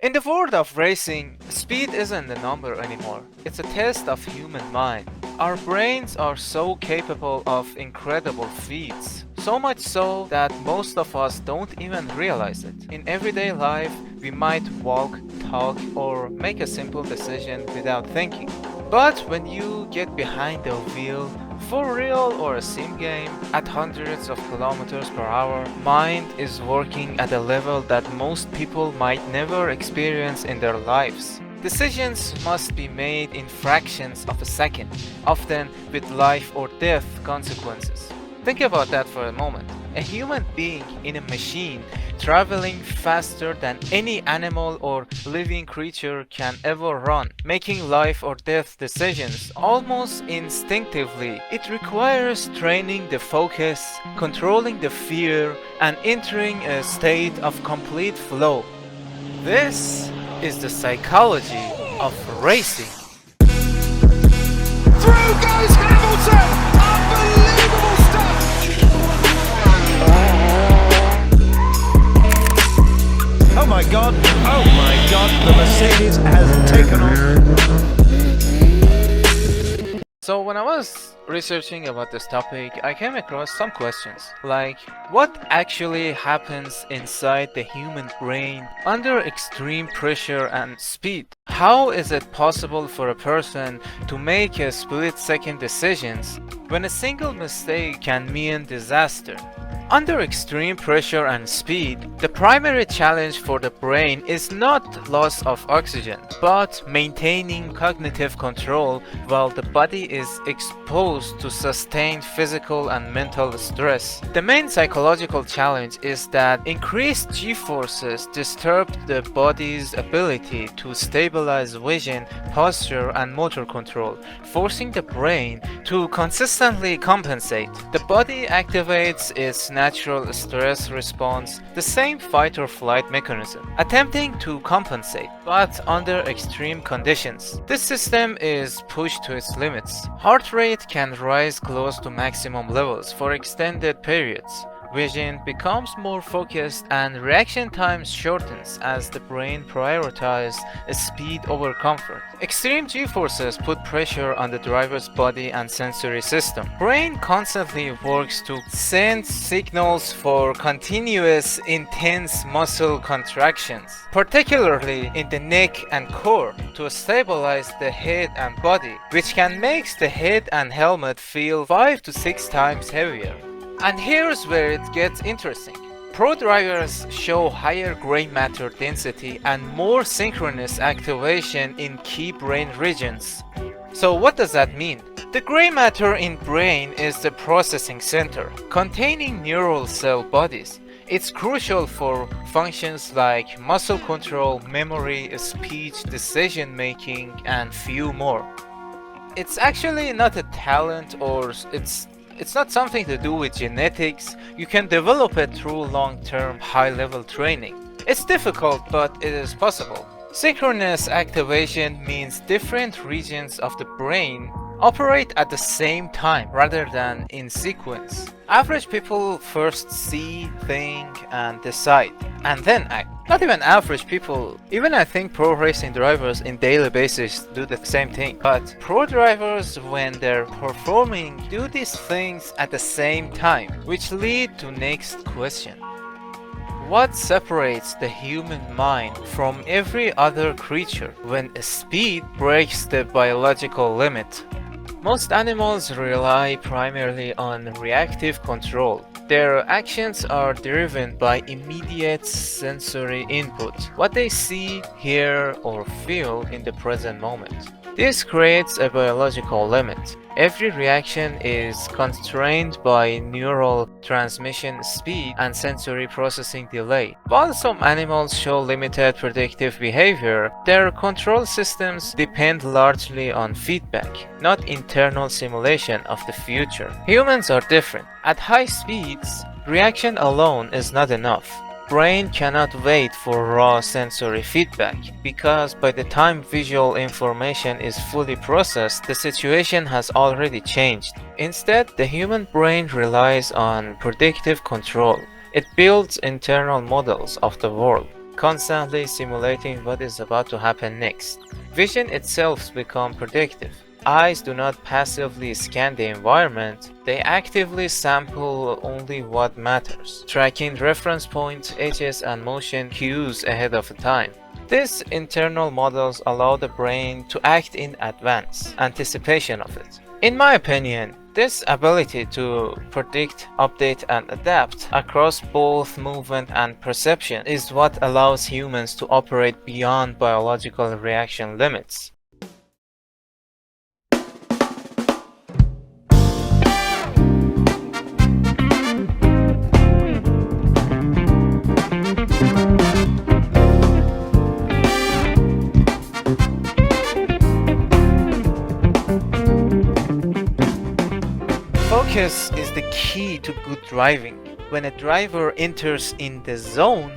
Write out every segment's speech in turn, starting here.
In the world of racing, speed isn't a number anymore. It's a test of human mind. Our brains are so capable of incredible feats. So much so that most of us don't even realize it. In everyday life, we might walk, talk, or make a simple decision without thinking. But when you get behind the wheel, for real or a sim game, at hundreds of kilometers per hour, mind is working at a level that most people might never experience in their lives. Decisions must be made in fractions of a second, often with life or death consequences. Think about that for a moment. A human being in a machine traveling faster than any animal or living creature can ever run, making life or death decisions almost instinctively. It requires training the focus, controlling the fear, and entering a state of complete flow. This is the psychology of racing. Through goes Hamilton! Unbelievable stuff! Oh my god, the Mercedes has taken off. So when I was researching about this topic, I came across some questions, like what actually happens inside the human brain under extreme pressure and speed? How is it possible for a person to make a split-second decisions when a single mistake can mean disaster? Under extreme pressure and speed, the primary challenge for the brain is not loss of oxygen, but maintaining cognitive control while the body is exposed to sustained physical and mental stress. The main psychological challenge is that increased G-forces disturb the body's ability to stabilize vision, posture, and motor control, forcing the brain to consistently compensate. The body activates its natural stress response, the same fight or flight mechanism, attempting to compensate, but under extreme conditions. This system is pushed to its limits. Heart rate can rise close to maximum levels for extended periods. Vision becomes more focused and reaction time shortens as the brain prioritizes speed over comfort. Extreme G-forces put pressure on the driver's body and sensory system. Brain constantly works to send signals for continuous intense muscle contractions, particularly in the neck and core, to stabilize the head and body, which can make the head and helmet feel 5 to 6 times heavier. And here's where it gets interesting. Pro drivers show higher gray matter density and more synchronous activation in key brain regions. So what does that mean? The gray matter in brain is the processing center, containing neural cell bodies. It's crucial for functions like muscle control, memory, speech, decision making, and few more. It's actually not a talent, or it's not something to do with genetics. You can develop it through long-term high-level training. It's difficult, but it is possible. Synchronous activation means different regions of the brain operate at the same time rather than in sequence. Average people first see, think, and decide, and then act. Not even average people. Even I think pro racing drivers in daily basis do the same thing. But pro drivers, when they're performing, do these things at the same time, which lead to next question. What separates the human mind from every other creature when speed breaks the biological limit? Most animals rely primarily on reactive control. Their actions are driven by immediate sensory input, what they see, hear, or feel in the present moment. This creates a biological limit. Every reaction is constrained by neural transmission speed and sensory processing delay. While some animals show limited predictive behavior, their control systems depend largely on feedback, not internal simulation of the future. Humans are different. At high speeds, reaction alone is not enough. Brain cannot wait for raw sensory feedback, because by the time visual information is fully processed, the situation has already changed. Instead, the human brain relies on predictive control. It builds internal models of the world, constantly simulating what is about to happen next. Vision itself becomes predictive. Eyes do not passively scan the environment, they actively sample only what matters, tracking reference points, edges, and motion cues ahead of time. These internal models allow the brain to act in advance, anticipation of it. In my opinion, this ability to predict, update, and adapt across both movement and perception is what allows humans to operate beyond biological reaction limits. Focus is the key to good driving. When a driver enters in the zone,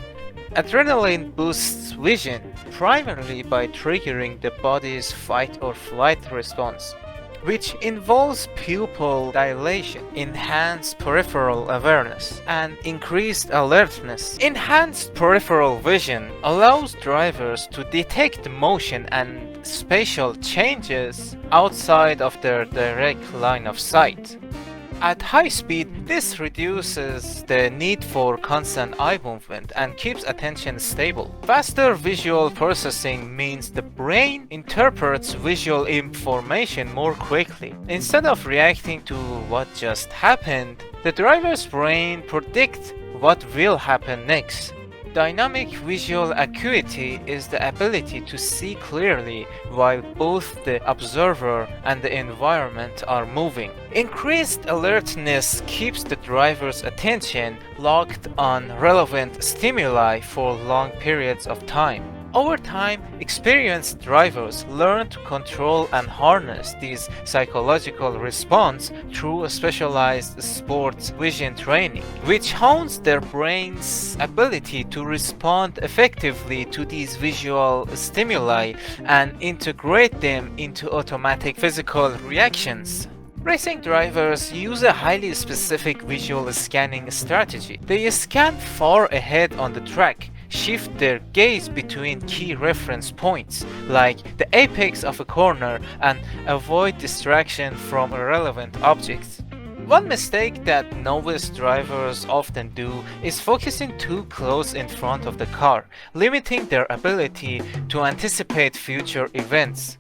adrenaline boosts vision, primarily by triggering the body's fight or flight response, which involves pupil dilation, enhanced peripheral awareness, and increased alertness. Enhanced peripheral vision allows drivers to detect motion and spatial changes outside of their direct line of sight. At high speed, this reduces the need for constant eye movement and keeps attention stable. Faster visual processing means the brain interprets visual information more quickly. Instead of reacting to what just happened, the driver's brain predicts what will happen next. Dynamic visual acuity is the ability to see clearly while both the observer and the environment are moving. Increased alertness keeps the driver's attention locked on relevant stimuli for long periods of time. Over time, experienced drivers learn to control and harness these psychological response through a specialized sports vision training, which hones their brain's ability to respond effectively to these visual stimuli and integrate them into automatic physical reactions. Racing drivers use a highly specific visual scanning strategy. They scan far ahead on the track, shift their gaze between key reference points, like the apex of a corner, and avoid distraction from irrelevant objects. One mistake that novice drivers often do is focusing too close in front of the car, limiting their ability to anticipate future events.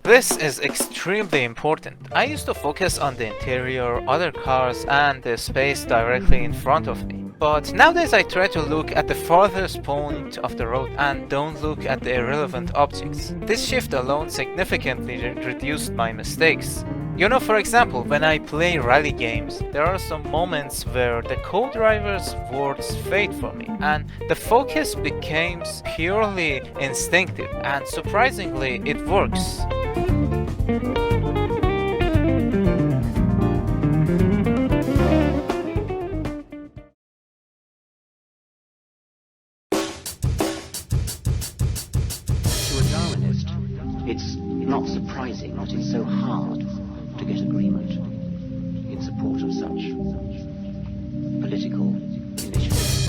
This is extremely important. I used to focus on the interior, other cars, and the space directly in front of me. But nowadays I try to look at the farthest point of the road and don't look at the irrelevant objects. This shift alone significantly reduced my mistakes. You know, for example, when I play rally games, there are some moments where the co-driver's words fade for me, and the focus becomes purely instinctive, and surprisingly, it works. It's not surprising that it's so hard to get agreement in support of such political initiatives.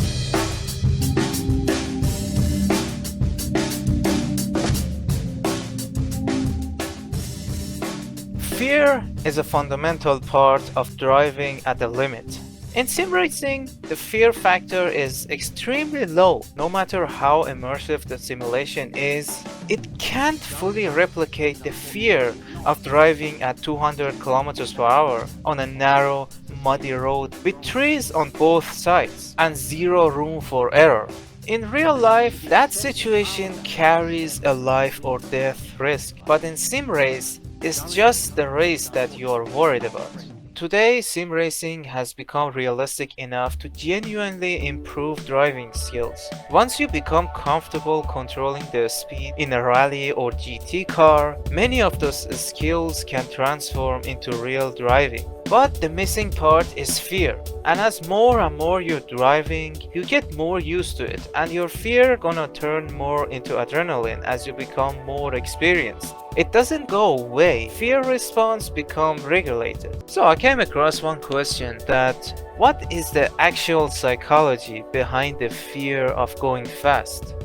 Fear is a fundamental part of driving at the limit. In sim racing, the fear factor is extremely low. No matter how immersive the simulation is, it can't fully replicate the fear of driving at 200 km per hour on a narrow, muddy road with trees on both sides and zero room for error. In real life, that situation carries a life or death risk, but in sim race, it's just the race that you are worried about. Today, sim racing has become realistic enough to genuinely improve driving skills. Once you become comfortable controlling the speed in a rally or GT car, many of those skills can transform into real driving. But the missing part is fear. And as more and more you're driving, you get more used to it, and your fear gonna turn more into adrenaline as you become more experienced. It doesn't go away. Fear response become regulated. So I came across one question that what is the actual psychology behind the fear of going fast?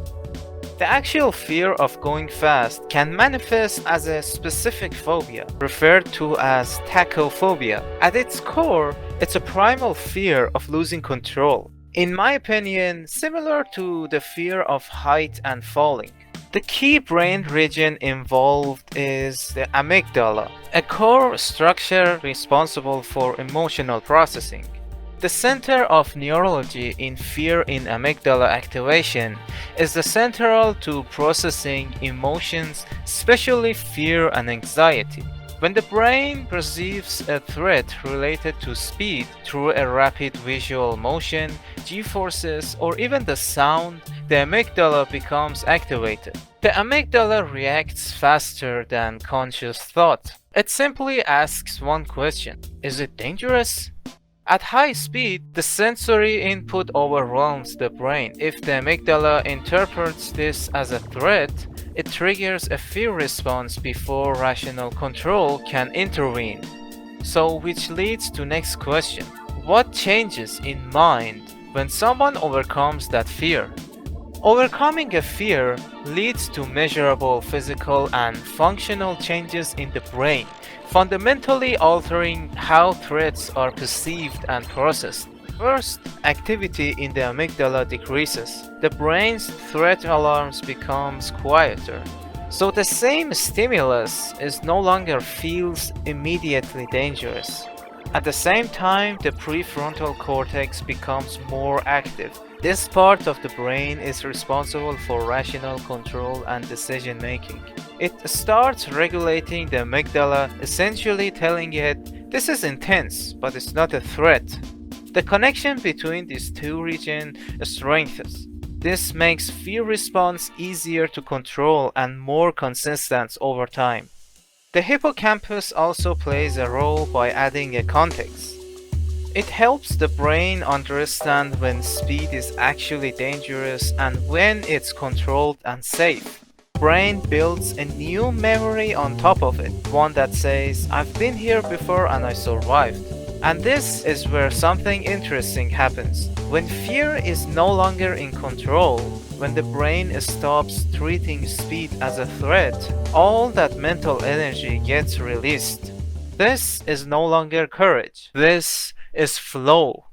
The actual fear of going fast can manifest as a specific phobia, referred to as tachophobia. At its core, it's a primal fear of losing control. In my opinion, similar to the fear of height and falling. The key brain region involved is the amygdala, a core structure responsible for emotional processing. The center of neurology in fear in amygdala activation is the central to processing emotions, especially fear and anxiety. When the brain perceives a threat related to speed through a rapid visual motion, g-forces, or even the sound, the amygdala becomes activated. The amygdala reacts faster than conscious thought. It simply asks one question: is it dangerous? At high speed, the sensory input overwhelms the brain. If the amygdala interprets this as a threat, it triggers a fear response before rational control can intervene. So, which leads to next question. What changes in mind when someone overcomes that fear? Overcoming a fear leads to measurable physical and functional changes in the brain, fundamentally altering how threats are perceived and processed. First, activity in the amygdala decreases. The brain's threat alarms becomes quieter. So the same stimulus is no longer feels immediately dangerous. At the same time, the prefrontal cortex becomes more active. This part of the brain is responsible for rational control and decision making. It starts regulating the amygdala, essentially telling it, this is intense, but it's not a threat. The connection between these two regions strengthens. This makes fear response easier to control and more consistent over time. The hippocampus also plays a role by adding a context. It helps the brain understand when speed is actually dangerous and when it's controlled and safe. Brain builds a new memory on top of it, one that says, I've been here before and I survived. And this is where something interesting happens. When fear is no longer in control, when the brain stops treating speed as a threat, all that mental energy gets released. This is no longer courage. This is flow.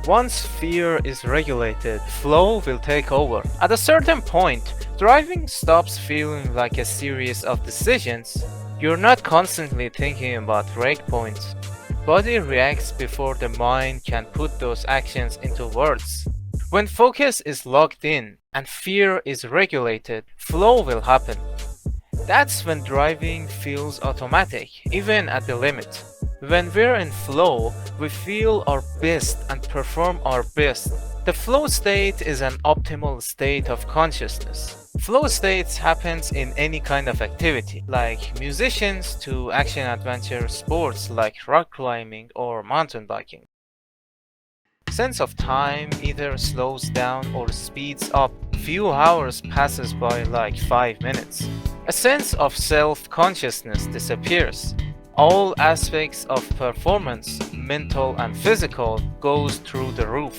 Once fear is regulated, flow will take over. At a certain point, driving stops feeling like a series of decisions. You're not constantly thinking about breakpoints. Body reacts before the mind can put those actions into words. When focus is locked in and fear is regulated, flow will happen. That's when driving feels automatic, even at the limit. When we're in flow, we feel our best and perform our best. The flow state is an optimal state of consciousness. Flow states happens in any kind of activity, like musicians to action-adventure sports like rock climbing or mountain biking. Sense of time either slows down or speeds up. Few hours passes by like 5 minutes. A sense of self-consciousness disappears. All aspects of performance, mental and physical, goes through the roof.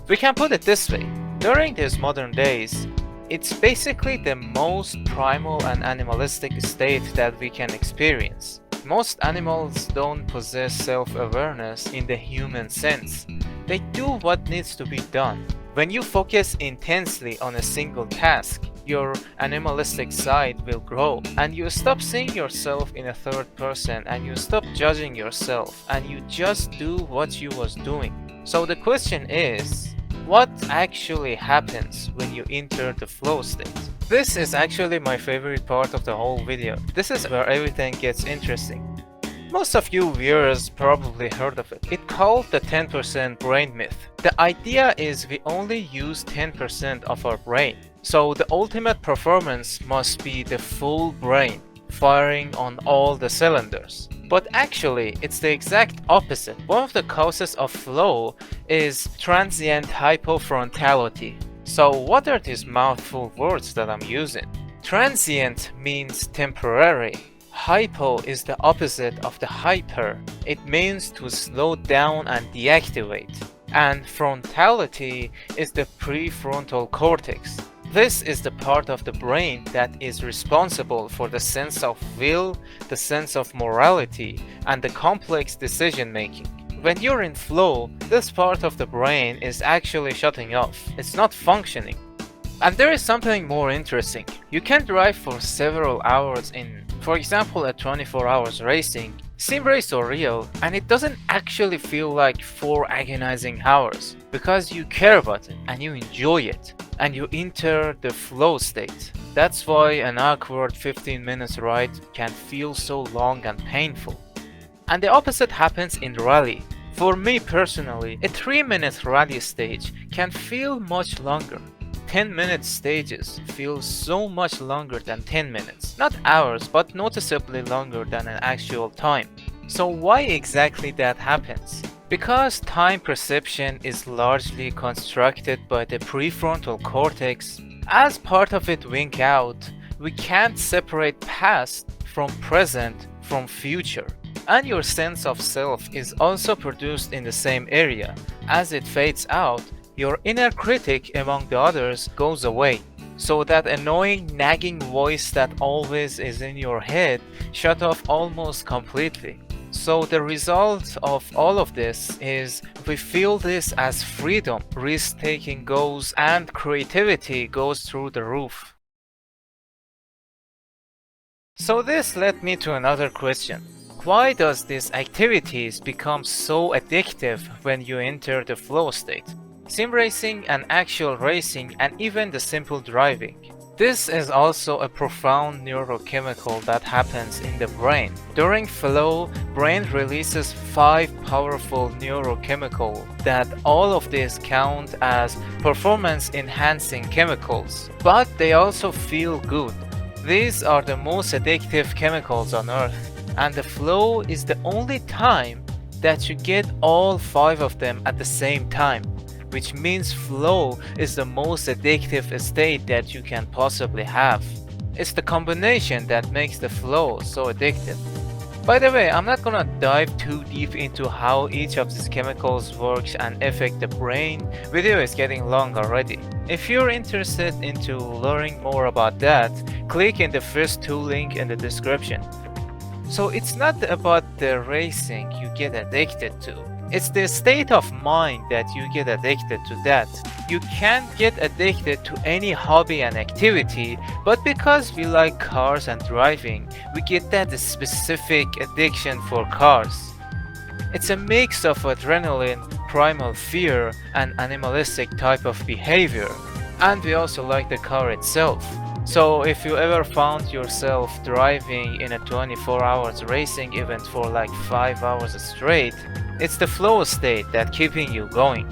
We can put it this way. During these modern days, it's basically the most primal and animalistic state that we can experience. Most animals don't possess self-awareness in the human sense. They do what needs to be done. When you focus intensely on a single task, your animalistic side will grow, and you stop seeing yourself in a third person, and you stop judging yourself, and you just do what you was doing. So the question is, what actually happens when you enter the flow state? This is actually my favorite part of the whole video. This is where everything gets interesting. Most of you viewers probably heard of it. It's called the 10% brain myth. The idea is we only use 10% of our brain. So the ultimate performance must be the full brain, firing on all the cylinders. But actually, it's the exact opposite. One of the causes of flow is transient hypofrontality. So what are these mouthful words that I'm using? Transient means temporary. Hypo is the opposite of the hyper. It means to slow down and deactivate. And frontality is the prefrontal cortex. This is the part of the brain that is responsible for the sense of will, the sense of morality, and the complex decision making. When you're in flow, this part of the brain is actually shutting off. It's not functioning. And there is something more interesting. You can drive for several hours in, for example, a 24 hours racing, sim race or real, and it doesn't actually feel like 4 agonizing hours because you care about it and you enjoy it and you enter the flow state. That's why an awkward 15 minutes ride can feel so long and painful. And the opposite happens in rally. For me personally, a 3-minute rally stage can feel much longer. 10-minute stages feel so much longer than 10 minutes. Not hours, but noticeably longer than an actual time. So why exactly that happens? Because time perception is largely constructed by the prefrontal cortex, as part of it wink out, we can't separate past from present from future. And your sense of self is also produced in the same area. As it fades out, your inner critic among the others goes away. So that annoying nagging voice that always is in your head shut off almost completely. So the result of all of this is we feel this as freedom, risk-taking goes, and creativity goes through the roof. So this led me to another question. Why does these activities become so addictive when you enter the flow state? Sim racing and actual racing and even the simple driving. This is also a profound neurochemical that happens in the brain. During flow, brain releases 5 powerful neurochemicals that all of these count as performance enhancing chemicals, but they also feel good. These are the most addictive chemicals on earth, and the flow is the only time that you get all 5 of them at the same time, which means flow is the most addictive state that you can possibly have. It's the combination that makes the flow so addictive. By the way, I'm not gonna dive too deep into how each of these chemicals works and affect the brain. Video is getting long already. If you're interested into learning more about that, click in the first 2 links in the description. So it's not about the racing you get addicted to. It's the state of mind that you get addicted to that. You can't get addicted to any hobby and activity, but because we like cars and driving, we get that specific addiction for cars. It's a mix of adrenaline, primal fear, and animalistic type of behavior. And we also like the car itself. So if you ever found yourself driving in a 24 hours racing event for like 5 hours straight, it's the flow state that's keeping you going.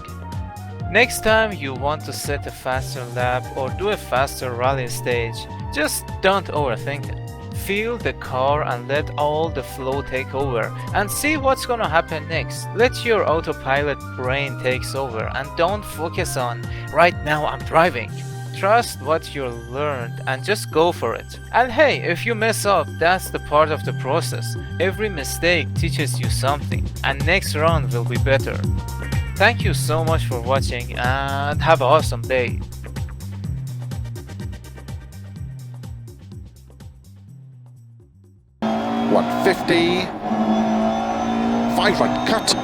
Next time you want to set a faster lap or do a faster rally stage, just don't overthink it. Feel the car and let all the flow take over and see what's gonna happen next. Let your autopilot brain takes over and don't focus on right now I'm driving. Trust what you learned and just go for it. And hey, if you mess up, that's the part of the process. Every mistake teaches you something, and next round will be better. Thank you so much for watching and have an awesome day. $150, 5 right cut,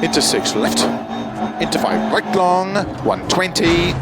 into 6 left, into 5 right long, 120,